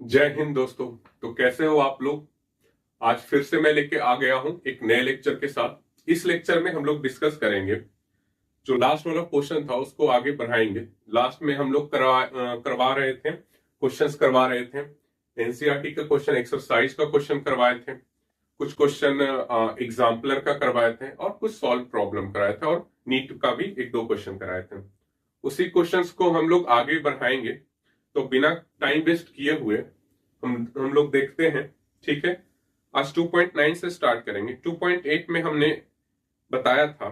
जय हिंद दोस्तों। तो कैसे हो आप लोग। आज फिर से मैं लेके आ गया हूं एक नए लेक्चर के साथ। इस लेक्चर में हम लोग डिस्कस करेंगे जो लास्ट वाला क्वेश्चन था उसको आगे बढ़ाएंगे। लास्ट में हम लोग करवा रहे थे, क्वेश्चंस करवा रहे थे। एनसीईआरटी का क्वेश्चन, एक्सरसाइज का क्वेश्चन करवाए थे, कुछ क्वेश्चन एग्जाम्पलर का करवाए थे और कुछ सॉल्व प्रॉब्लम कराए थे और नीट का भी एक दो क्वेश्चन कराए थे। उसी क्वेश्चंस को हम लोग आगे बढ़ाएंगे। तो बिना टाइम वेस्ट किए हुए हम लोग देखते हैं। ठीक है, आज 2.9 से स्टार्ट करेंगे। 2.8 में हमने बताया था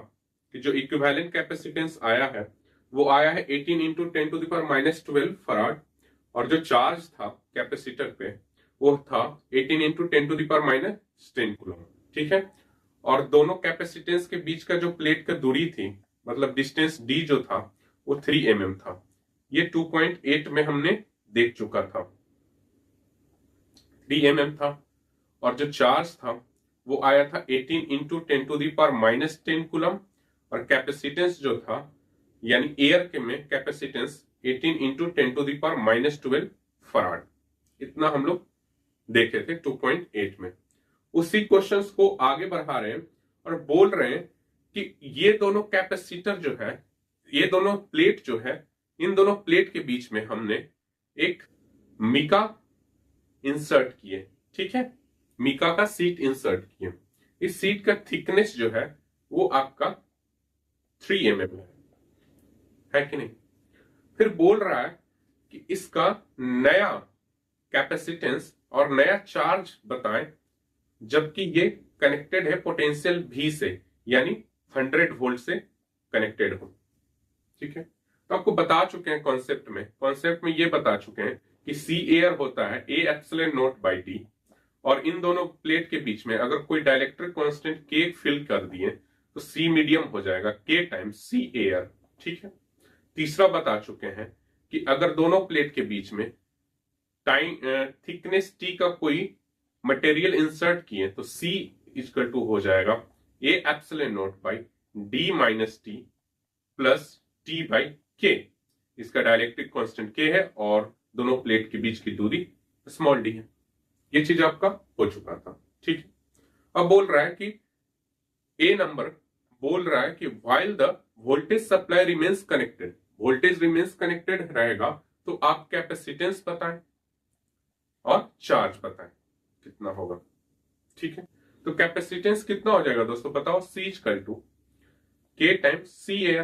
कि जो इक्विवेलेंट कैपेसिटेंस आया है वो आया है 18 इंटू 10⁻12 फराड, और जो चार्ज था कैपेसिटर पे वो था 18 इंटू 10⁻10 कूलम। ठीक है, और दोनों कैपेसिटेंस के बीच का जो प्लेट का दूरी थी, मतलब डिस्टेंस डी जो था वो 3 mm था। ये 2.8 में हमने देख चुका था, 3 mm था। और जो चार्ज था वो आया था 18 इंटू 10⁻10 कूलम, और कैपेसिटेंस जो था यानी एयर के में कैपेसिटेंस 18 इंटू 10⁻12 फराड। इतना हम लोग देखे थे 2.8 में। उसी क्वेश्चंस को आगे बढ़ा रहे हैं और बोल रहे हैं कि ये दोनों कैपेसिटर जो है, ये दोनों प्लेट जो है, इन दोनों प्लेट के बीच में हमने एक मिका इंसर्ट किए। ठीक है, मिका का सीट इंसर्ट किए। इस सीट का थिकनेस जो है वो आपका 3 mm है कि नहीं। फिर बोल रहा है कि इसका नया कैपेसिटेंस और नया चार्ज बताएं जबकि ये कनेक्टेड है पोटेंशियल V से, यानी 100 वोल्ट से कनेक्टेड हो। ठीक है, तो आपको बता चुके हैं कॉन्सेप्ट में ये बता चुके हैं कि सी एयर होता है A epsilon not by D, और इन दोनों प्लेट के बीच में अगर कोई डाइलेक्ट्रिक कांस्टेंट K फिल कर दिए तो C मीडियम हो जाएगा K टाइम्स C एयर। ठीक है, तीसरा बता चुके हैं कि अगर दोनों प्लेट के बीच में टाइम थिकनेस T का कोई मटेरियल इंसर्ट किए तो C इक्वल टू हो जाएगा A epsilon not by D minus T plus T by K। इसका डायलेक्ट्रिक कांस्टेंट K है और दोनों प्लेट के बीच की दूरी स्मॉल d है। ये चीज आपका हो चुका था। ठीक है, अब बोल रहा है कि ए नंबर बोल रहा है कि while the voltage supply remains connected, voltage remains connected रहेगा तो आप कैपेसिटेंस बताएं और चार्ज बताएं कितना होगा। ठीक है, तो कैपेसिटेंस कितना हो जाएगा दोस्तों बताओ, C equal to K times C air.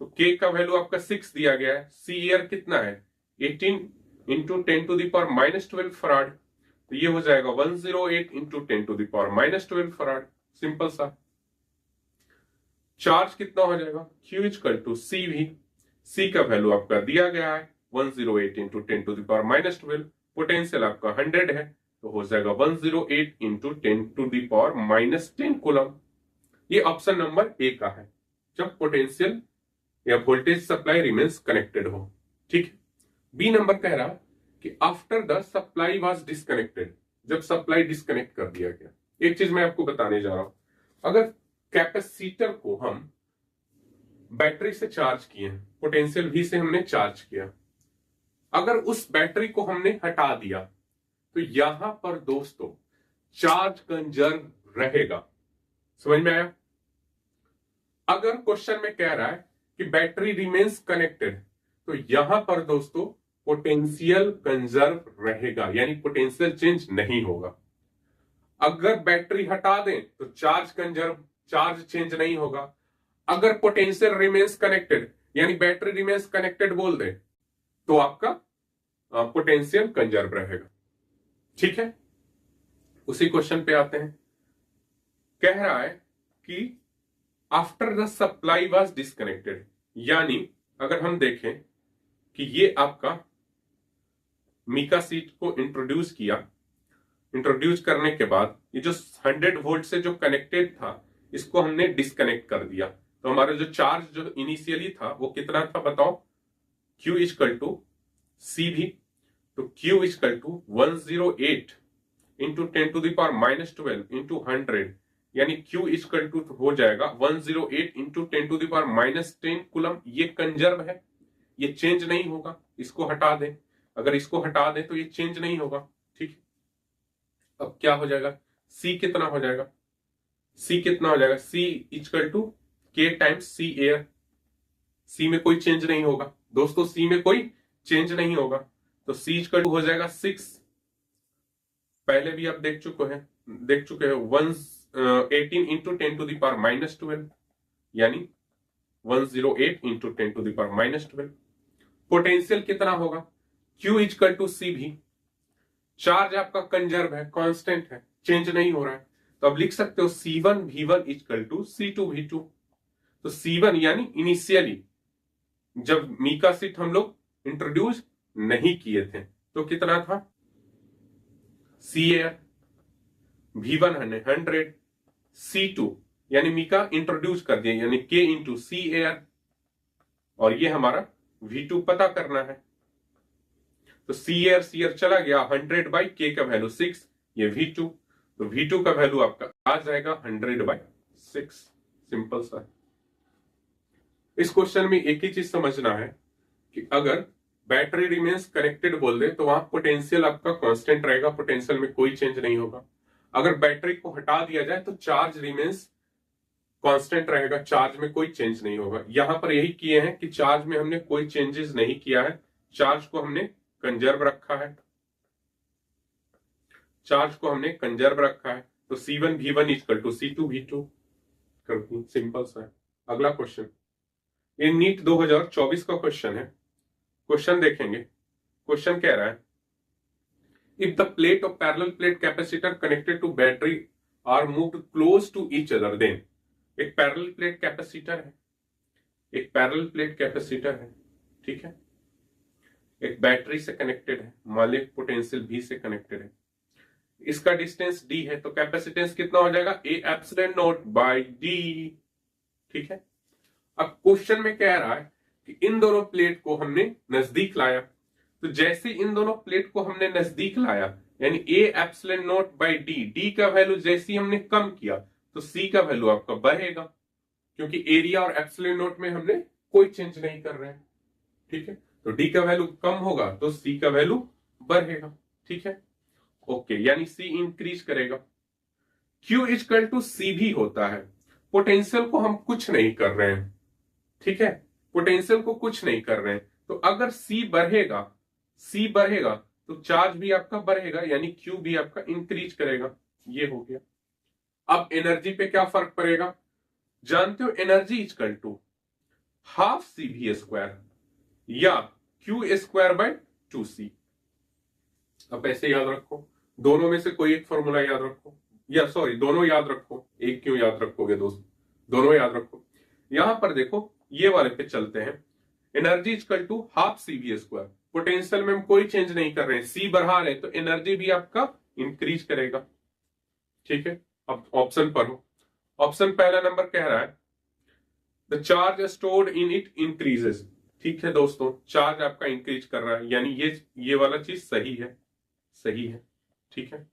तो K का वैल्यू आपका 6 दिया गया है, C एयर कितना है 18 इंटू 10⁻12 फराड, तो ये हो जाएगा 108 इंटू 10⁻12 फराड। सिंपल सा। चार्ज कितना हो जाएगा Q इक्वल टू C भी, C का वैल्यू आपका दिया गया है 108 इंटू 10⁻12, पोटेंशियल आपका 100 है तो हो जाएगा 108 इंटू 10⁻10 कूलम। ये ऑप्शन नंबर ए का है, जब पोटेंशियल या वोल्टेज सप्लाई रिमेन्स कनेक्टेड हो। ठीक है, बी नंबर कह रहा कि after the supply was disconnected, जब सप्लाई डिस्कनेक्ट कर दिया गया। एक चीज मैं आपको बताने जा रहा हूं, अगर कैपेसिटर को हम बैटरी से चार्ज किए, पोटेंशियल V से हमने चार्ज किया, अगर उस बैटरी को हमने हटा दिया तो यहां पर दोस्तों चार्ज कंजर्व रहेगा। समझ में आया। अगर क्वेश्चन में कह रहा है कि बैटरी रिमेन्स कनेक्टेड तो यहां पर दोस्तों पोटेंशियल कंजर्व रहेगा, यानी पोटेंशियल चेंज नहीं होगा। अगर बैटरी हटा दें तो चार्ज चेंज नहीं होगा। अगर पोटेंशियल रिमेन्स कनेक्टेड यानी बैटरी रिमेन्स कनेक्टेड बोल दे तो आपका पोटेंशियल कंजर्व रहेगा। ठीक है, उसी क्वेश्चन पे आते हैं। कह रहा है कि after the supply was disconnected, यानी अगर हम देखें कि ये आपका मिका सीट को इंट्रोड्यूस करने के बाद ये जो 100 वोल्ट से जो कनेक्टेड था इसको हमने डिस्कनेक्ट कर दिया, तो हमारा जो चार्ज जो इनिशियली था वो कितना था बताओ, Q इक्वल टू C भी, तो Q equal to 108 into 10⁻12 into 100, यानी Q इक्वल टू हो जाएगा 108 इंटू 10⁻10 कूलम। ये कंजर्व है, ये चेंज नहीं होगा, इसको हटा दें अगर इसको हटा दें तो ये चेंज नहीं होगा। ठीक, अब क्या हो जाएगा, सी कितना हो जाएगा, सी कितना हो जाएगा, सी इक्वल टू के टाइम्स सी एयर। सी में कोई चेंज नहीं होगा दोस्तों, सी में कोई चेंज नहीं होगा, तो सी इक्वल टू हो जाएगा 6। पहले भी आप देख चुके हैं 18 इंटू 10⁻⁻12 यानी 108 इंटू 10⁻⁻12। पोटेंशियल कितना होगा, Q इक्वल टू सी भी, चार्ज आपका कंजर्व है, कांस्टेंट है, चेंज नहीं हो रहा है, तो अब लिख सकते हो C1 V1 equal to C2 V2। तो C1 यानी इनिशियली जब मीका सीट हम लोग इंट्रोड्यूस नहीं किए थे तो कितना था, सी एयर, V1 100, C2 यानी मीका इंट्रोड्यूस कर दिया यानी K इंटू सी एयर, और ये हमारा V2 पता करना है। तो सी एयर चला गया, 100/K का वैल्यू 6, ये V2, तो V2 का वैल्यू आपका आ जाएगा 100/6। सिंपल सा। इस क्वेश्चन में एक ही चीज समझना है कि अगर बैटरी रिमेन्स कनेक्टेड बोल दे तो वहां पोटेंशियल आपका कांस्टेंट रहेगा, पोटेंशियल में कोई चेंज नहीं होगा। अगर बैटरी को हटा दिया जाए तो चार्ज रिमेन्स कांस्टेंट रहेगा, चार्ज में कोई चेंज नहीं होगा। यहां पर यही किए हैं कि चार्ज में हमने कोई चेंजेस नहीं किया है, चार्ज को हमने कंजर्व रखा है, चार्ज को हमने कंजर्व रखा है। तो C1 V1 equal to C2 V2 कर दी, सिंपल सा है। अगला क्वेश्चन, ये नीट 2024 का क्वेश्चन है। क्वेश्चन देखेंगे, क्वेश्चन कह रहा है if the plate of parallel plate capacitor connected to battery are moved close to each other, then एक पैरेलल प्लेट कैपेसिटर है, एक पैरेलल प्लेट कैपेसिटर है, ठीक है, एक बैटरी से कनेक्टेड है, मान ली पोटेंशियल V से कनेक्टेड है, इसका डिस्टेंस D है, तो कैपेसिटेंस कितना हो जाएगा, A epsilon naught by D। ठीक है, अब क्वेश्चन में कह रहा है कि इन दोनों प्लेट को हमने नजदीक लाया, तो जैसे इन दोनों प्लेट को हमने नजदीक लाया यानी A epsilon naught by D, D का वैल्यू जैसे ही हमने कम किया तो C का वैल्यू आपका बढ़ेगा, क्योंकि एरिया और एप्सिलॉन नॉट में हमने कोई चेंज नहीं कर रहे हैं। ठीक है, तो D का वैल्यू कम होगा तो C का वैल्यू बढ़ेगा। ठीक है, ओके, यानी C इंक्रीज करेगा। Q इक्वल टू C भी होता है, पोटेंशियल को हम कुछ नहीं कर रहे हैं, ठीक है, पोटेंशियल को कुछ नहीं कर रहे हैं, तो अगर C बढ़ेगा तो चार्ज भी आपका बढ़ेगा यानी Q भी आपका इंक्रीज करेगा। ये हो गया। अब एनर्जी पे क्या फर्क पड़ेगा, जानते हो energy equal to half CV² या Q²/2C। अब ऐसे याद रखो, दोनों में से कोई एक फॉर्मूला याद रखो, या सॉरी दोनों याद रखो, एक क्यों याद रखोगे दोस्त, दोनों याद रखो। यहां पर देखो ये वाले पे चलते हैं, energy equal to half CV², potential में हम कोई चेंज नहीं कर रहे हैं, C बढ़ा रहे हैं तो एनर्जी भी आपका इंक्रीज करेगा। ठीक है, अब ऑप्शन पर हो, ऑप्शन पहला नंबर कह रहा है the charge stored in it increases. ठीक है दोस्तों, चार्ज आपका इंक्रीज कर रहा है यानी ये वाला चीज सही है, सही है। ठीक है,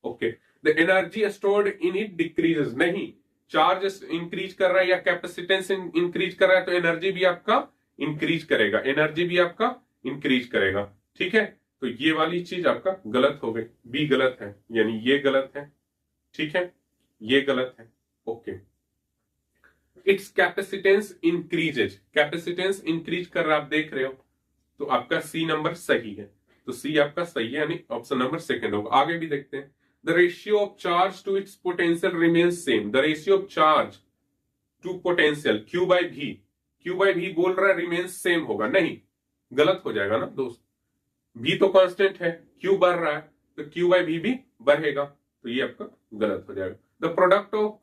okay, the energy stored in it decreases, नहीं, चार्ज इंक्रीज कर रहा है या कैपेसिटेंस इंक्रीज कर रहा है तो एनर्जी भी आपका इंक्रीज करेगा, एनर्जी भी आपका इंक्रीज करेगा। ठीक है, तो ये वाली चीज आपका गलत हो गई, बी गलत है यानी ये गलत है। ठीक है, ये गलत है। Okay, it's capacitance increases, capacitance increase कर रहा है, आप देख रहे हो, तो आपका सी नंबर सही है, तो सी आपका सही है यानी ऑप्शन नंबर सेकंड होगा। आगे भी देखते हैं, the ratio of charge to its potential remains same, the ratio of charge to potential Q/V, Q/V बोल रहा है रिमेन्स सेम होगा, नहीं, गलत हो जाएगा ना दोस्त, V तो कांस्टेंट है, Q बढ़ रहा है तो Q/V भी बढ़ेगा, तो ये आपका गलत हो जाएगा। The product of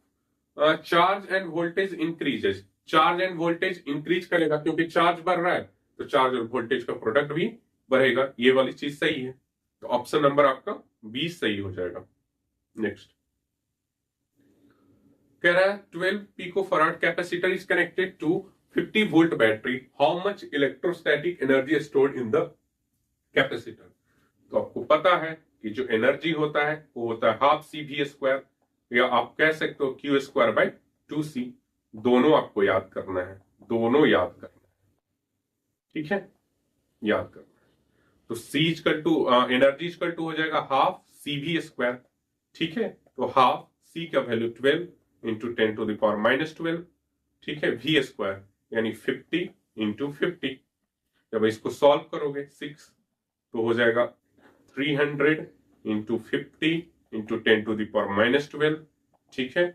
charge end voltage increases, charge end voltage increase करेगा क्योंकि चार्ज बढ़ रहा है तो चार्ज और वोल्टेज का प्रोडक्ट भी बढ़ेगा, ये वाली चीज सही है, तो ऑप्शन नंबर आपका बी सही हो जाएगा। नेक्स्ट कह रहा है 12 picofarad capacitor is connected to 50 volt battery, how much electrostatic energy stored in the capacitor. तो आपको पता है कि जो एनर्जी होता है वो होता है हाफ CV², या आप कह सकते हो Q²/2C, दोनों आपको याद करना है, दोनों याद करना है। ठीक है, याद करना है। तो C equal to energy equal to हो जाएगा हाफ CV स्क्वायर, ठीक है। तो हाफ C का वैल्यू 12 इंटू 10⁻⁻12, ठीक है, V स्क्वायर यानी 50 इंटू 50। जब इसको सॉल्व करोगे 6 तो हो जाएगा 300 इंटू 50 इंटू 10⁻⁻12, ठीक है,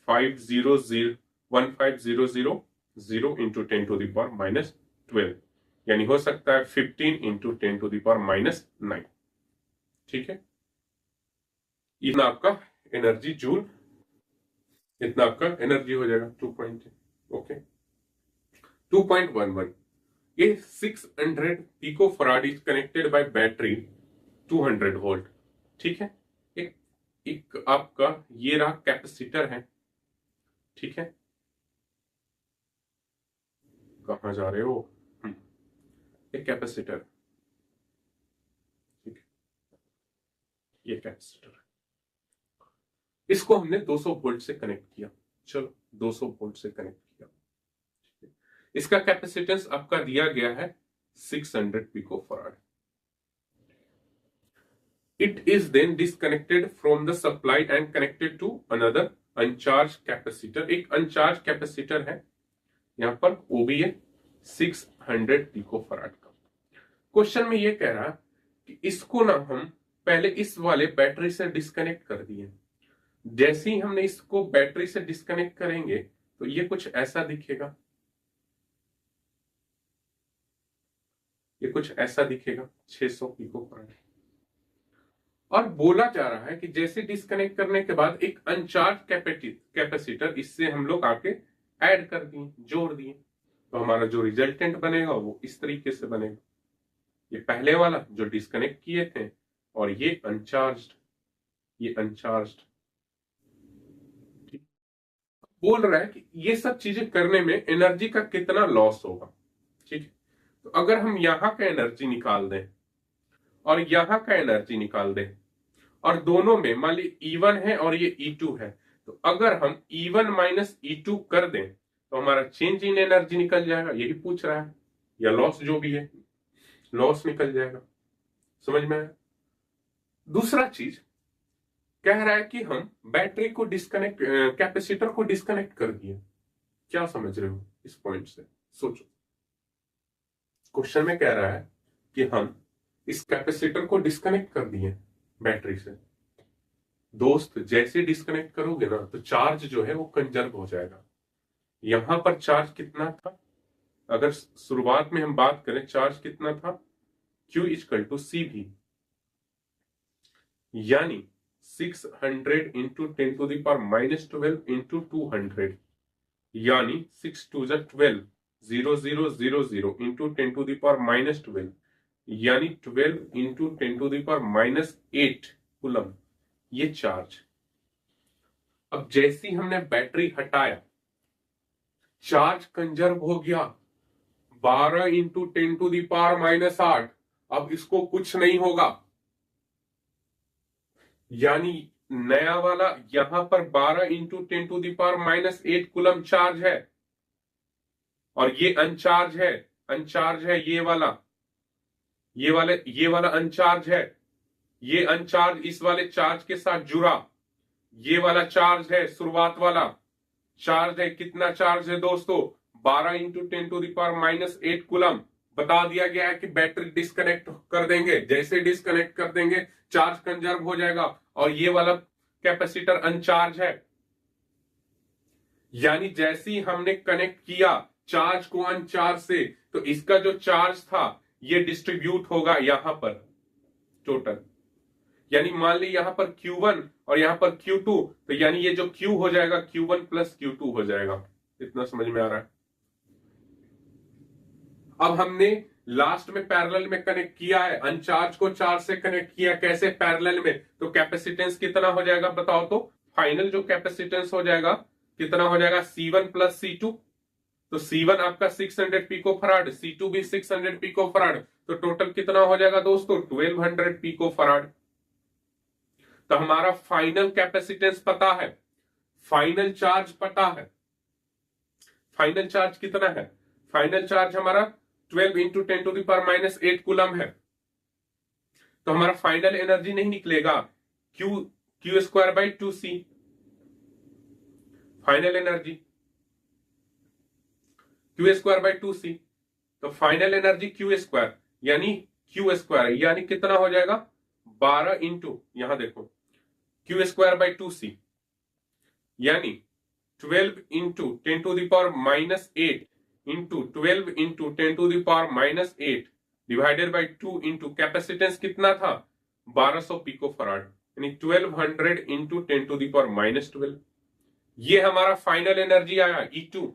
1500 इंटू 10⁻12, यानी हो सकता है 15 इंटू 10⁻9, ठीक है। इतना आपका एनर्जी जूल, इतना आपका एनर्जी हो जाएगा 2. ओके 2.11 ये 600 picofarad is connected by battery 200 volt, ठीक है। एक आपका ये रहा कैपेसिटर है, ठीक है। कहां जा रहे हो? एक कैपेसिटर, ठीक है, ये कैपेसिटर है, इसको हमने 200 वोल्ट से कनेक्ट किया। चलो 200 वोल्ट से कनेक्ट किया, इसका कैपेसिटेंस आपका दिया गया है 600 picofarad. It is then disconnected from the supply and connected to another uncharged capacitor। एक अनचार्ज कैपेसिटर है यहां पर, वो भी है 600 पिको फराड का। क्वेश्चन में ये कह रहा कि इसको ना हम पहले इस वाले बैटरी से डिस्कनेक्ट कर दिए। जैसे ही हमने इसको बैटरी से डिस्कनेक्ट करेंगे तो ये कुछ ऐसा दिखेगा, ये कुछ ऐसा दिखेगा 600 पिको फराड। और बोला जा रहा है कि जैसे डिस्कनेक्ट करने के बाद एक अनचार्ज कैपेसिटर इससे हम लोग आके ऐड कर दिए, जोड़ दिए, तो हमारा जो रिजल्टेंट बनेगा वो इस तरीके से बनेगा। ये पहले वाला जो डिस्कनेक्ट किए थे और ये अनचार्ज्ड, ये अनचार्ज्ड। बोल रहा है कि ये सब चीजें करने में एनर्जी का कितना लॉस होगा, ठीक है। तो अगर हम यहां का एनर्जी निकाल दें और यहां का एनर्जी निकाल दें और दोनों में मान ली E1 है और ये E2 है, तो अगर हम E1 माइनस E2 कर दें तो हमारा चेंज इन एनर्जी निकल जाएगा, यही पूछ रहा है, या लॉस जो भी है लॉस निकल जाएगा। समझ में आया? दूसरा चीज कह रहा है कि हम बैटरी को डिस्कनेक्ट, कैपेसिटर को डिस्कनेक्ट कर दिए। क्या समझ रहे हो इस पॉइंट से? सोचो, क्वेश्चन में कह रहा है कि हम इस कैपेसिटर को डिस्कनेक्ट कर दिए बैटरी से। दोस्त जैसे डिस्कनेक्ट करोगे ना तो चार्ज जो है वो कंजर्व हो जाएगा। यहां पर चार्ज कितना था, अगर शुरुआत में हम बात करें चार्ज कितना था, Q इक्वल टू CV, यानी 600 इंटू 10⁻⁻12 इंटू 200, यानी 6 2 12, 0000 इंटू 10⁻⁻12, यानी 12 इंटू 10⁻⁸ कूलम, ये चार्ज। अब जैसे ही हमने बैटरी हटाया चार्ज कंजर्व हो गया 12 इंटू 10⁻⁻8। अब इसको कुछ नहीं होगा, यानी नया वाला यहां पर 12 इंटू 10⁻⁸ कूलम चार्ज है और ये अनचार्ज है, अनचार्ज है ये वाला, ये वाला अनचार्ज है, ये अनचार्ज इस वाले चार्ज के साथ जुड़ा, ये वाला चार्ज है, शुरुआत वाला चार्ज है। कितना चार्ज है दोस्तों? 12 इंटू 10⁻⁸ कूलम। बता दिया गया है कि बैटरी डिस्कनेक्ट कर देंगे, जैसे डिस्कनेक्ट कर देंगे चार्ज कंजर्व हो जाएगा और ये वाला कैपेसिटर अनचार्ज है, यानी जैसे ही हमने कनेक्ट किया चार्ज को अनचार्ज से तो इसका जो चार्ज था ये डिस्ट्रीब्यूट होगा यहां पर टोटल, यानी मान ली यहां पर Q1 और यहां पर Q2, तो यानी ये जो Q हो जाएगा Q1 प्लस Q2 हो जाएगा। इतना समझ में आ रहा है? अब हमने लास्ट में पैरेलल में कनेक्ट किया है, अनचार्ज को चार्ज से कनेक्ट किया, कैसे? पैरेलल में। तो कैपेसिटेंस कितना हो जाएगा बताओ तो? फाइनल जो कैपेसिटेंस हो जाएगा कितना हो जाएगा? C1 plus C2। तो C1 आपका 600 पिको फराड, C2 भी 600 पिको फराड, तो टोटल कितना हो जाएगा दोस्तों? 1200 पिको फराड। तो हमारा फाइनल कैपेसिटेंस पता है, फाइनल चार्ज पता है। फाइनल चार्ज कितना है? फाइनल चार्ज हमारा 12 इंटू 10⁻⁸ कूलम है। तो हमारा फाइनल एनर्जी नहीं निकलेगा Q square by 2c, final energy Q square by 2c। तो फाइनल एनर्जी क्यू स्क्वायर यानी कितना हो जाएगा 12 इंटू, यहां देखो क्यू स्क्वायर बाई 2c यानी 12 इंटू 10⁻⁻8 इंटू 12 इंटू 10⁻⁻8 डिवाइडेड बाई 2 इंटू कैपेसिटेंस कितना था 1200 पिको फराड, यानी 1200 इंटू 10⁻12। ये हमारा फाइनल एनर्जी आया E2।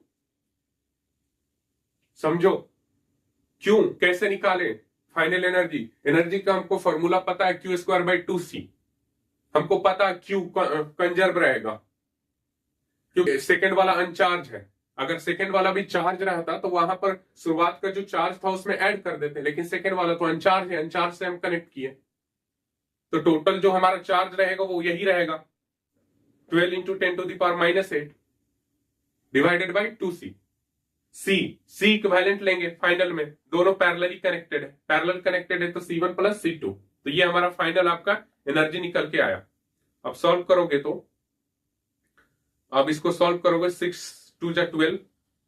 समझो क्यों, कैसे निकाले फाइनल एनर्जी का हमको फॉर्मूला पता है क्यू स्क्वायर बाई 2c, हमको पता है क्यू कंजर्व रहेगा क्योंकि सेकंड वाला अनचार्ज है। अगर सेकंड वाला भी चार्ज रहता तो वहां पर शुरुआत का जो चार्ज था उसमें ऐड कर देते, लेकिन सेकंड वाला तो अनचार्ज है, अनचार्ज से हम कनेक्ट किए, तो टोटल जो हमारा चार्ज रहेगा वो यही रहेगा 12 इंटू 10⁻⁻8 divided by 2c। C equivalent लेंगे फाइनल में, दोनों पैरेलली कनेक्टेड है, पैरेलल कनेक्टेड है तो C1 प्लस C2, तो ये हमारा फाइनल आपका एनर्जी निकल के आया। अब सॉल्व करोगे तो अब इसको सॉल्व करोगे 6 2 जा 12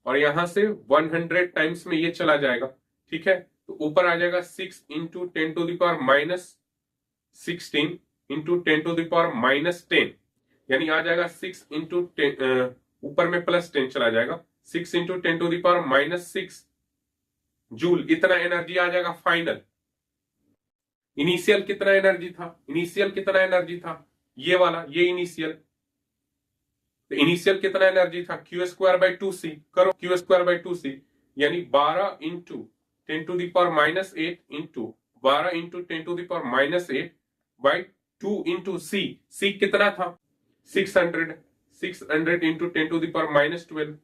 और यहां से 100 टाइम्स में ये चला जाएगा, ठीक है, तो ऊपर आ जाएगा 6 इंटू 10⁻16 इंटू 10⁻10 यानी आ जाएगा 6 इंटू ऊपर में प्लस 10 चला जाएगा 6 इंटू 10⁻6 जूल, इतना एनर्जी आ जाएगा फाइनल। इनिशियल कितना एनर्जी था ये वाला, ये इनिशियल, तो इनिशियल कितना एनर्जी था क्यू स्क्वायर बाई 2c, करो क्यू स्क्वायर बाई 2c यानी 12 into 10⁻8 into 12 into 10⁻8 by 2 into C कितना था 600 इंटू 10⁻12,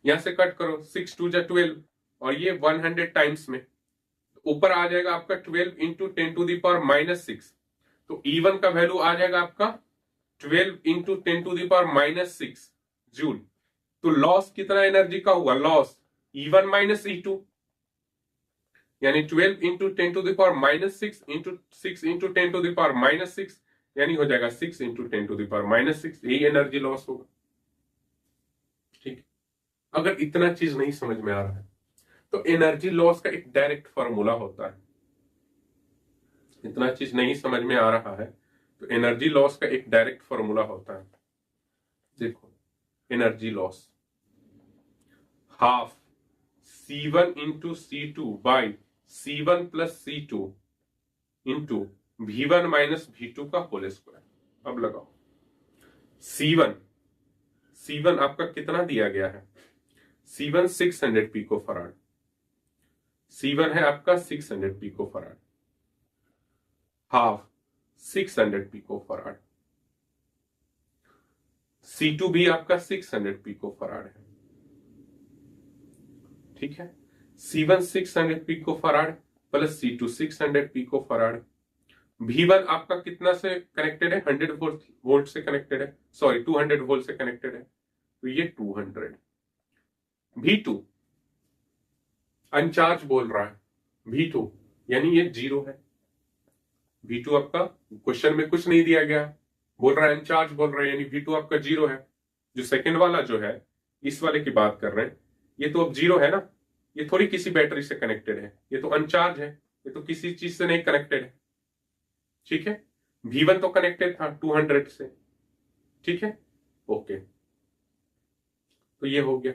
यहां से कट करो 6 2 जा 12 और ये 100 टाइम्स में, ऊपर आ जाएगा आपका 12 इंटू 10⁻6, तो E1 का वैल्यू आ जाएगा आपका 12 इंटू 10⁻6 जूल। तो लॉस कितना एनर्जी का हुआ, लॉस E1 माइनस E2 यानी 12 इंटू 10⁻6 इंटू 6 इंटू 10⁻6 यानी हो जाएगा 6 इंटू 10⁻6, यही एनर्जी लॉस होगा। ठीक, अगर इतना चीज नहीं समझ में आ रहा है तो एनर्जी लॉस का एक डायरेक्ट फॉर्मूला होता है, इतना चीज नहीं समझ में आ रहा है तो एनर्जी लॉस का एक डायरेक्ट फॉर्मूला होता है। देखो energy loss half C1 into C2 by C1 plus C2 into V1 minus V2 का होल स्क्वायर। अब लगाओ C1 आपका कितना दिया गया है, C1 600 पिको फराड, C1 है आपका 600 picofarad, half 600 picofarad, C2 भी आपका 600 पिको फराड है, ठीक है, C1 600 picofarad plus C2 600 picofarad. V1 आपका कितना से कनेक्टेड है 100 वोल्ट से कनेक्टेड है, सॉरी 200 वोल्ट से कनेक्टेड है, तो ये 200। V2 अनचार्ज बोल रहा है, V2 यानी ये 0 है, V2 आपका क्वेश्चन में कुछ नहीं दिया गया, बोल रहा है अनचार्ज बोल रहा है, यानी V2 आपका 0 है। जो सेकंड वाला जो है इस वाले की बात कर रहे हैं, ये तो अब 0 है ना, ये थोड़ी किसी बैटरी से कनेक्टेड है, ये तो अनचार्ज है, ये तो किसी चीज से नहीं कनेक्टेड है, ठीक है। V1 तो कनेक्टेड था 200 से, ठीक है, ओके, तो ये हो गया।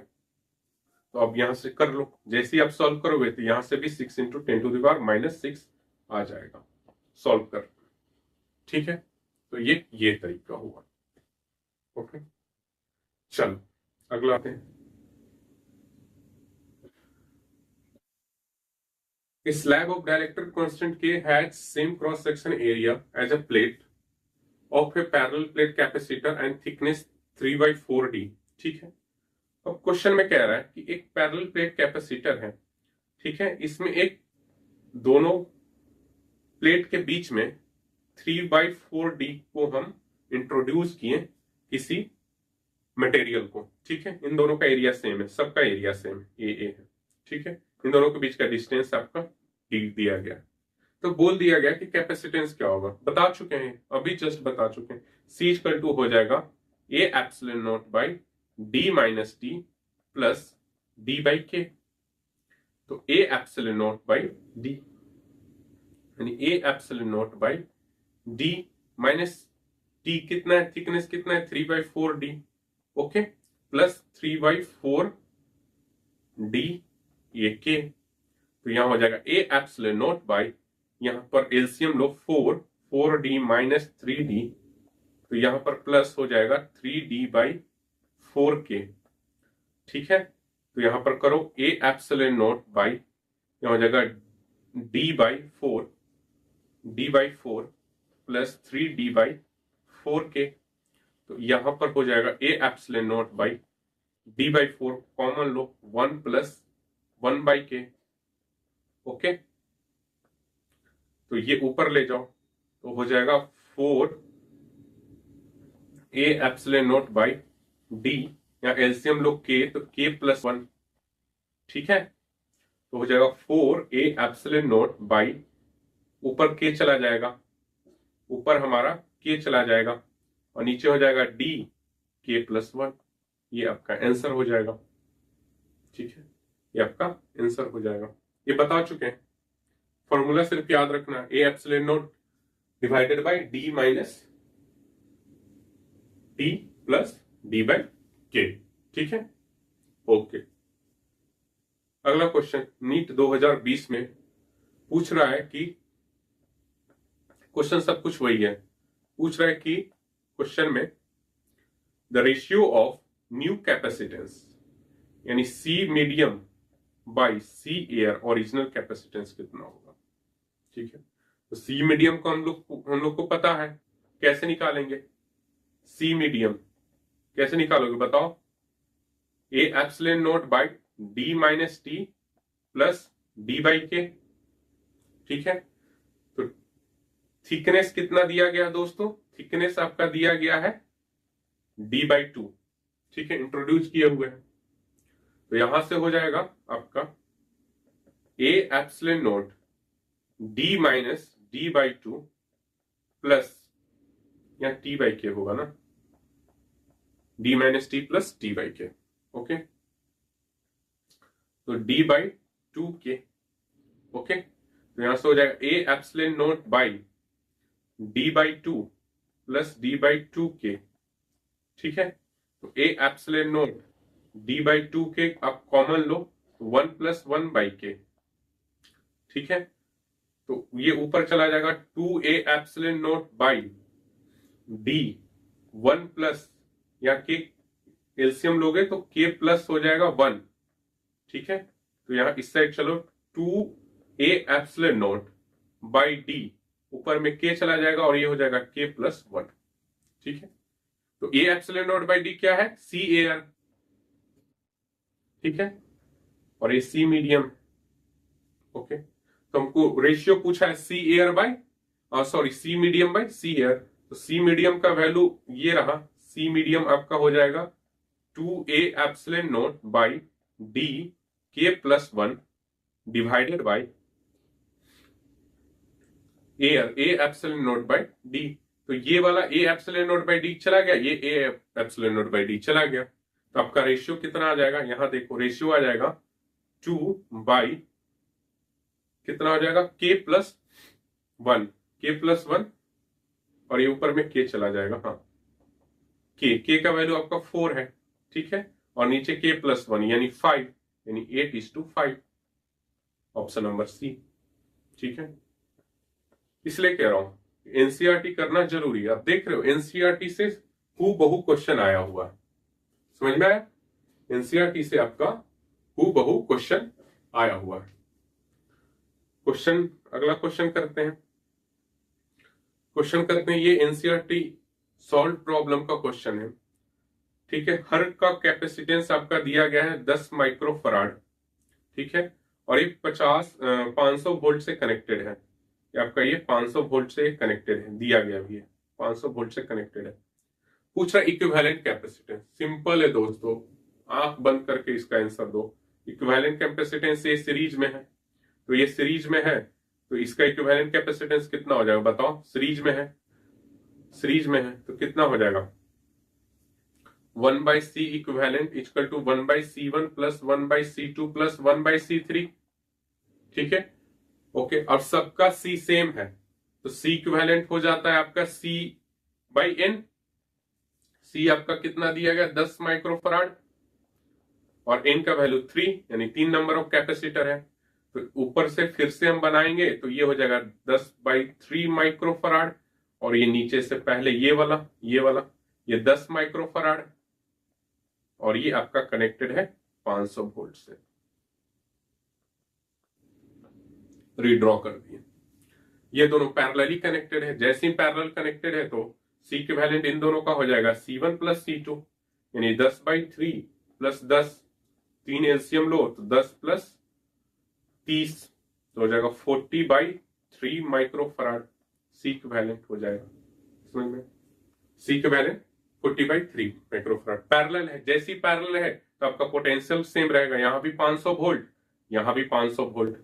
तो अब यहां से कर लो, जैसे ही आप सॉल्व करोगे तो यहां से भी 6 इंटू 10⁻6 आ जाएगा सॉल्व कर, ठीक है। तो ये तरीका हुआ, ओके। चलो अगला आते हैं। A slab of dielectric constant K has same cross section area as a plate of a parallel plate capacitor and thickness 3/4D, ठीक है। अब क्वेश्चन में कह रहा है कि एक पैरेलल प्लेट कैपेसिटर है, ठीक है, इसमें एक दोनों प्लेट के बीच में 3/4D को हम इंट्रोड्यूस किए किसी मटेरियल को, ठीक है। इन दोनों का एरिया सेम है, सबका एरिया सेम ए है, ठीक है। इन दोनों के बीच का डिस्टेंस आपका D दिया गया। तो बोल दिया गया कि कैपेसिटेंस क्या होगा, बता चुके हैं, अभी जस्ट बता चुके हैं। C इक्वल टू हो जाएगा A epsilon not by D minus T plus D by के। तो A epsilon not by D यानी A epsilon not by D minus T कितना है, थिकनेस कितना है 3/4D, ओके, प्लस 3/4 D ये के। तो यहां हो जाएगा A एप्सिलॉन नॉट बाई, यहां पर एलसीएम लो 4D माइनस 3D, तो यहां पर प्लस हो जाएगा 3D/4K, ठीक है। तो यहां पर करो A एप्सिलॉन नॉट बाई, यहां हो जाएगा D/4 प्लस 3D/4K। तो यहां पर हो जाएगा A epsilon not by D/4 common low 1 plus 1/K, okay. तो ये ऊपर ले जाओ तो हो जाएगा 4 A epsilon not by D, या एलसीएम लो K, तो K प्लस 1, ठीक है। तो हो जाएगा 4 A एप्सिलॉन नॉट बाई, ऊपर K चला जाएगा, ऊपर हमारा K चला जाएगा, और नीचे हो जाएगा D K प्लस 1। ये आपका आंसर हो जाएगा, ठीक है, ये आपका आंसर हो जाएगा। ये बता चुके हैं, फॉर्मूला सिर्फ याद रखना, A epsilon not divided by D minus T plus D/K, ठीक है, ओके। अगला क्वेश्चन नीट 2020 में पूछ रहा है कि, क्वेश्चन सब कुछ वही है, पूछ रहा है कि क्वेश्चन में the ratio of new capacitance यानी C medium by C air original capacitance कितना होगा, ठीक है। तो C मीडियम को हम लोग को पता है, कैसे निकालेंगे C मीडियम, कैसे निकालोगे बताओ, A epsilon not by D minus T plus D/K, ठीक है। तो थिकनेस कितना दिया गया दोस्तों, थिकनेस आपका दिया गया है D/2, ठीक है, इंट्रोड्यूस किए हुए हैं। तो यहां से हो जाएगा आपका A epsilon not D minus D/2 plus, या T/K होगा ना, D minus T plus T/K, okay. तो D/2K, ओके। तो यहां से हो जाएगा A epsilon not by D/2 plus D/2K, ठीक है। तो A एप्सिलॉन नॉट D/2K आप कॉमन लो, 1 प्लस 1/K, ठीक है। तो ये ऊपर चला जाएगा 2A epsilon not by D 1 plus, या K एलसीएम लोगे तो K प्लस हो जाएगा 1, ठीक है। तो यहां इस साइड चलो 2A epsilon not by D, ऊपर में K चला जाएगा और ये हो जाएगा K प्लस 1, ठीक है। तो A epsilon not by D क्या है, C एयर, ठीक है, और ये C मीडियम, ओके। तो हमको रेशियो पूछा है C air by, sorry C medium by C air. तो C मीडियम का वैल्यू ये रहा, C मीडियम आपका हो जाएगा 2A epsilon not by D K plus 1 divided by air A epsilon not by D। तो ये वाला A epsilon not by D चला गया, ये A epsilon not by D चला गया। तो आपका रेशियो कितना आ जाएगा, यहां देखो रेशियो आ जाएगा 2 बाई कितना हो जाएगा K प्लस 1, K प्लस 1, और ये ऊपर में K चला जाएगा, हाँ K का वैल्यू आपका 4 है, ठीक है, और नीचे K प्लस 1 यानी 5, यानी 8:5, ऑप्शन नंबर C, ठीक है। इसलिए कह रहा हूं एनसीईआरटी करना जरूरी है। आप देख रहे हो एनसीईआरटी से हूबहू क्वेश्चन आया हुआ है, समझ में आया, एनसीईआरटी से आपका हूबहू क्वेश्चन आया हुआ है। क्वेश्चन, अगला क्वेश्चन करते हैं, ये एनसीईआरटी सॉल्व प्रॉब्लम का क्वेश्चन है, ठीक है। हर का कैपेसिटेंस आपका दिया गया है 10 माइक्रोफराड, ठीक है, और ये 500 वोल्ट से कनेक्टेड है, आपका ये 500 वोल्ट से कनेक्टेड है, दिया गया भी है 500 वोल्ट से कनेक्टेड है। पूछ रहा इक्विवेलेंट कैपेसिटेंस, सिंपल है दोस्तों, आंख बंद करके इसका आंसर दो। इक्विवेलेंट कैपेसिटेंस ये सीरीज में है, तो ये सीरीज में है तो इसका इक्विवेलेंट कैपेसिटेंस कितना हो जाएगा बताओ, सीरीज में है, सीरीज में है तो कितना हो जाएगा 1/C equivalent equal to 1/C1 plus 1/C2 plus 1/C3। ठीक है, ओके। अब सबका C सेम है तो C इक्विवेलेंट हो जाता है आपका C/N। C आपका कितना दिया गया 10 माइक्रोफराड और N का वैल्यू 3 यानी 3 नंबर ऑफ कैपेसिटर है। तो ऊपर से फिर से हम बनाएंगे तो ये हो जाएगा 10/3 माइक्रोफराड और ये नीचे से पहले ये वाला ये 10 माइक्रोफराड और ये आपका कनेक्टेड है 500 वोल्ट से। रीड्रॉ कर दिए, ये दोनों पैरेलली कनेक्टेड है। जैसे ही पैरेलल कनेक्टेड है तो C इक्विवेलेंट इन दोनों का हो जाएगा C1 प्लस C2 यानी 10/3 प्लस 10, 3 एलसीएम लो तो 10 प्लस 30 तो हो जाएगा 40/3 माइक्रोफराड C इक्विवेलेंट हो जाएगा। समझ में, C इक्विवेलेंट 40/3 माइक्रोफराड। पैरेलल है, जैसी पैरेलल है तो आपका पोटेंशियल सेम रहेगा, यहां भी 500 वोल्ट यहां भी 500 वोल्ट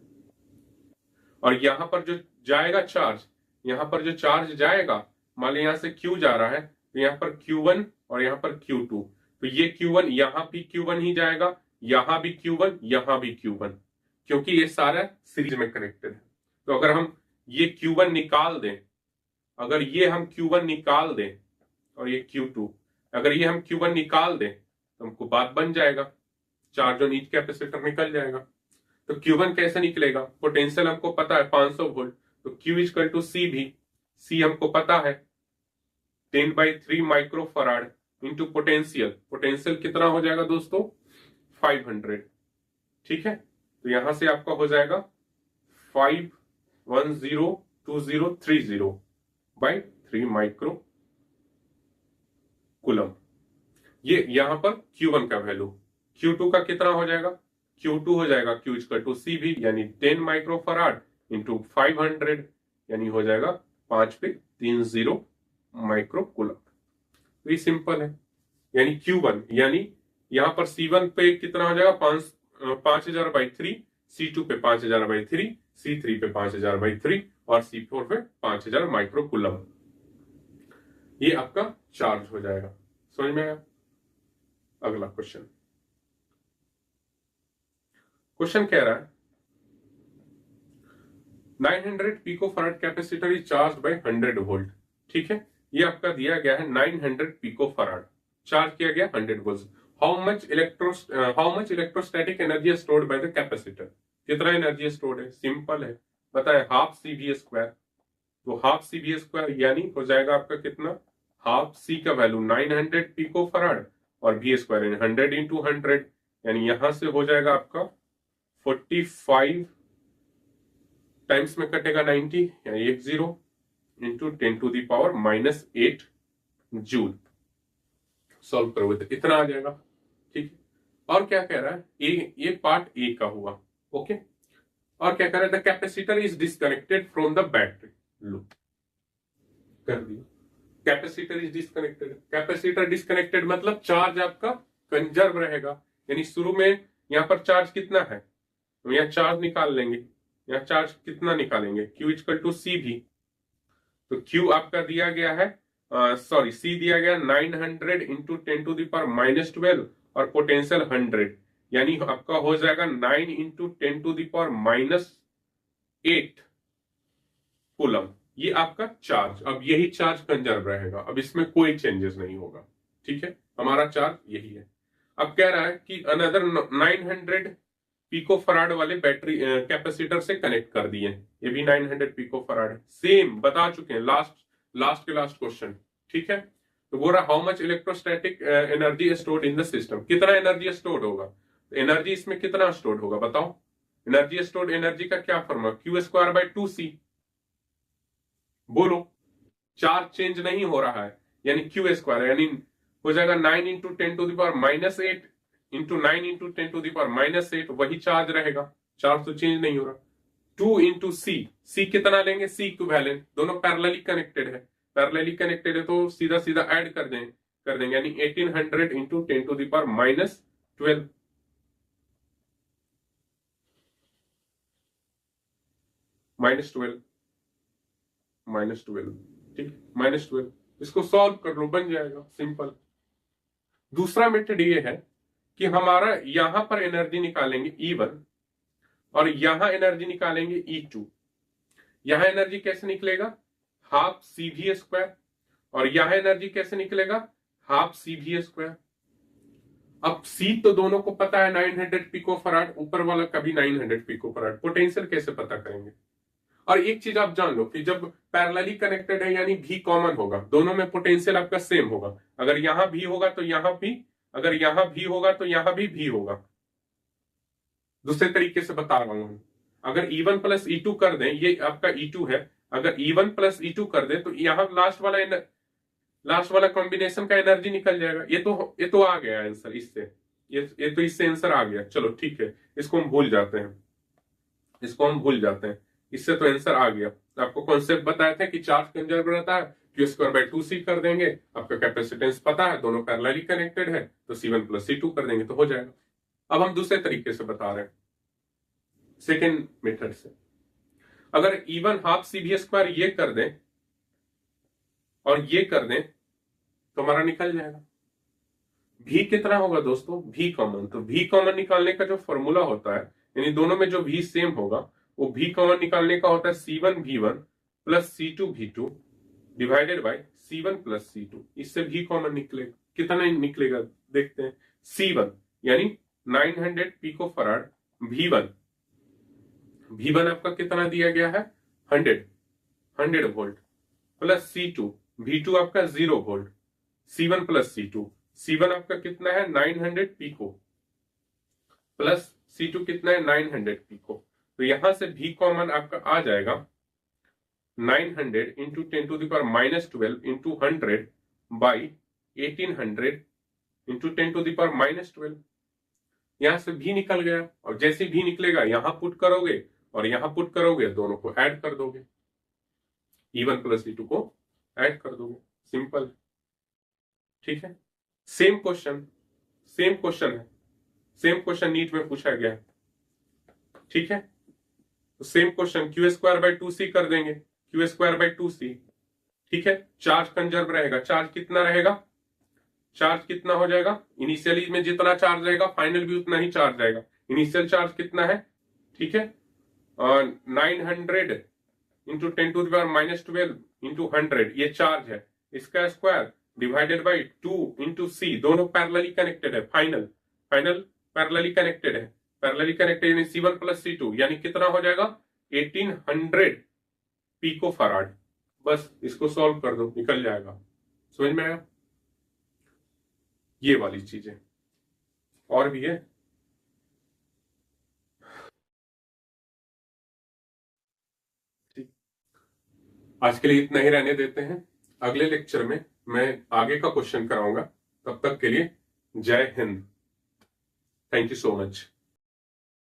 और यहां पर जो जाएगा चार्ज, यहां पर जो चार्ज जाएगा मान लो यहां से Q जा रहा है तो यहां पर Q1 और यहां पर Q2 तो ये Q1 यहां भी Q1 ही जाएगा, यहां भी Q1 यहां भी Q1 क्योंकि ये सारा सीरीज में कनेक्टेड है। तो अगर हम ये Q1 निकाल दें, अगर ये हम Q1 निकाल दें और ये Q2 अगर ये हम Q1 निकाल दें तो हमको बात बन जाएगा, चार्ज ऑन ईच कैपेसिटर निकल जाएगा। तो Q1 कैसे निकलेगा, पोटेंशियल हमको पता है 500 वोल्ट तो Q इक्वल टू C भी, C हमको पता है 10/3 माइक्रोफराड इंटू पोटेंशियल, पोटेंशियल कितना हो जाएगा दोस्तों 500। ठीक है, तो यहां से आपका हो जाएगा 5102030/3 माइक्रो कूलम। ये यहां पर Q1 का वैल्यू, Q2 का कितना हो जाएगा, Q2 हो जाएगा Q इक्वल टू C भी यानी 10 माइक्रोफराड इंटू 500 यानी हो जाएगा 5/30 माइक्रो कूलम। तो ये सिंपल है, यानी Q1 यानी यहां पर C1 पे कितना हो जाएगा 5000/3, C2 पे 5000/3, C3 पे 5000/3 और C4 पे 5000 माइक्रो कूलम। ये आपका चार्ज हो जाएगा। समझ में आया? अगला क्वेश्चन, क्वेश्चन कह रहा है 900 picofarad capacitor is charge by 100 volt. ठीक है, ये आपका दिया गया है 900 पिकोफैराड, चार्ज किया गया 100 volt. How much electrostatic energy stored by the capacitor, कितना एनर्जी स्टोर्ड है, सिंपल है, बताए हाफ CV²। तो हाफ CV² यानी हो जाएगा आपका कितना, हाफ C का वैल्यू 900 पिकोफैराड और V² 100 इंटू 100 यानी यहां से हो जाएगा आपका 45 टाइम्स में कटेगा 90 यानी 10 इंटू 10⁻⁻8 जूल। सॉल्व करोगे तो इतना आ जाएगा। ठीक है, और क्या कह रहा है, ये पार्ट ए का हुआ। ओके, और क्या कह रहा है, the capacitor is disconnected from the battery. लो कर दिया, capacitor is disconnected, capacitor disconnected मतलब चार्ज आपका कंजर्व रहेगा, यानी शुरू में यहां पर चार्ज कितना है तो यहां चार्ज निकाल लेंगे, यहां चार्ज कितना निकालेंगे Q इक्वल टू C भी, तो Q आपका दिया गया है C दिया गया 900 इंटू 10⁻⁻12 और पोटेंशियल 100 यानी आपका हो जाएगा 9 इंटू 10⁻⁸ कूलम। ये आपका चार्ज, अब यही चार्ज कंजर्व रहेगा, अब इसमें कोई चेंजेस नहीं होगा। ठीक है, हमारा चार्ज यही है। अब कह रहा है कि अनदर 900 पिकोफराड वाले बैटरी कैपेसिटर से कनेक्ट कर दिए, ये भी 900 पिकोफराड है, सेम बता चुके हैं लास्ट क्वेश्चन। ठीक है, तो बोल रहा how much electrostatic energy stored in the system, कितना एनर्जी स्टोर्ड होगा, तो एनर्जी इसमें कितना स्टोर्ड होगा बताओ, एनर्जी स्टोर्ड एनर्जी का क्या फॉर्मूला, Q²/2C। बोलो, चार्ज चेंज नहीं हो रहा है यानी Q² यानी हो जाएगा 9 इंटू 10⁻⁸ इंटू 9 इंटू 10⁻⁸ वही चार्ज रहेगा, चार्ज तो चेंज नहीं हो रहा। 2 इंटू C कितना लेंगे, C इक्विवेलेंट, दोनों पैरेलली कनेक्टेड है, पैरेलली कनेक्टेड है तो सीधा सीधा ऐड कर देंगे यानी 1800 इंटू 10⁻12 -12, -12, ठीक, -12। इसको सॉल्व कर लो, बन जाएगा, सिंपल। दूसरा मेथड ये है कि हमारा यहां पर एनर्जी निकालेंगे E1 और यहां एनर्जी निकालेंगे E2। यहां एनर्जी कैसे निकलेगा, हाफ CV² और यहां एनर्जी कैसे निकलेगा, हाफ CV²। अब C तो दोनों को पता है 900 पिकोफराड, ऊपर वाला का भी 900 पिकोफराड। पोटेंशियल कैसे पता करेंगे? और एक चीज आप जान लो कि जब पैरेलली कनेक्टेड है यानी भी कॉमन होगा, दोनों में पोटेंशियल आपका सेम होगा। अगर यहां भी होगा तो यहां भी, अगर यहां भी होगा तो यहां भी होगा। दूसरे तरीके से बता रहा हूं, अगर E1 प्लस E2 कर दें, ये आपका E2 है, अगर E1 प्लस E2 कर दें तो यहां लास्ट वाला कॉम्बिनेशन का एनर्जी निकल जाएगा। ये तो आ गया आंसर इससे, ये तो इससे आंसर आ गया। चलो ठीक है, इसको हम भूल जाते हैं, इससे तो आंसर आ गया। आपको कॉन्सेप्ट बताया था कि चार्ज कंजर्व रहता है, Q²/2C कर देंगे, आपका कैपेसिटेंस पता है, दोनों पैरेलली कनेक्टेड है, तो C1 प्लस C2 कर देंगे तो हो जाएगा। अब हम दूसरे तरीके से बता रहे हैं, सेकेंड मेथड से। अगर E1 हाफ CV² ये कर दें और ये कर दें तो हमारा निकल जाएगा। भी कितना होगा दोस्तों, भी कॉमन। तो भी कॉमन निकालने का जो फॉर्मूला होता है, यानी दोनों में जो भी सेम होगा, वो भी कॉमन निकालने का होता है C1V1 plus C2V2 divided by C1 plus C2। इससे भी कॉमन निकलेगा। कितना निकलेगा देखते हैं। C1 यानी 900 पिकोफराड, V1 आपका कितना दिया गया है, 100 वोल्ट, प्लस C2, V2 आपका 0 वोल्ट, C1 प्लस C1 आपका कितना है 900 पिको, प्लस C2 कितना है 900 पिको। तो यहां से भी कॉमन आपका आ जाएगा 900 इंटू 10⁻12 इंटू 100 बाई 1800 इंटू 10⁻12। यहां से भी निकल गया, और जैसे भी निकलेगा यहां पुट करोगे और यहां पुट करोगे, दोनों को ऐड कर दोगे, E1 प्लस E2 को ऐड कर दोगे, सिंपल। ठीक है, सेम क्वेश्चन है, सेम क्वेश्चन नीट में पूछा गया है। ठीक है, तो सेम क्वेश्चन Q²/2C कर देंगे, Q²/2C। ठीक है, चार्ज कंजर्व रहेगा। चार्ज कितना रहेगा, चार्ज कितना हो जाएगा, इनिशियली में जितना चार्ज रहेगा फाइनल भी उतना ही चार्ज रहेगा। इनिशियल चार्ज कितना है, ठीक है, 900 इंटू 10⁻12 इंटू 100 ये चार्ज है, इसका square divided by 2 into C। दोनों पैरेलली कनेक्टेड है, फाइनल पैरेलली कनेक्टेड है, यानी C1 प्लस C2 यानी कितना हो जाएगा 1800 पिकोफराड। बस इसको सॉल्व कर दो, निकल जाएगा। समझ में आया? ये वाली चीजें और भी है। आज के लिए इतना ही रहने देते हैं, अगले लेक्चर में मैं आगे का क्वेश्चन कराऊंगा। तब तक के लिए जय Hind, thank you so much.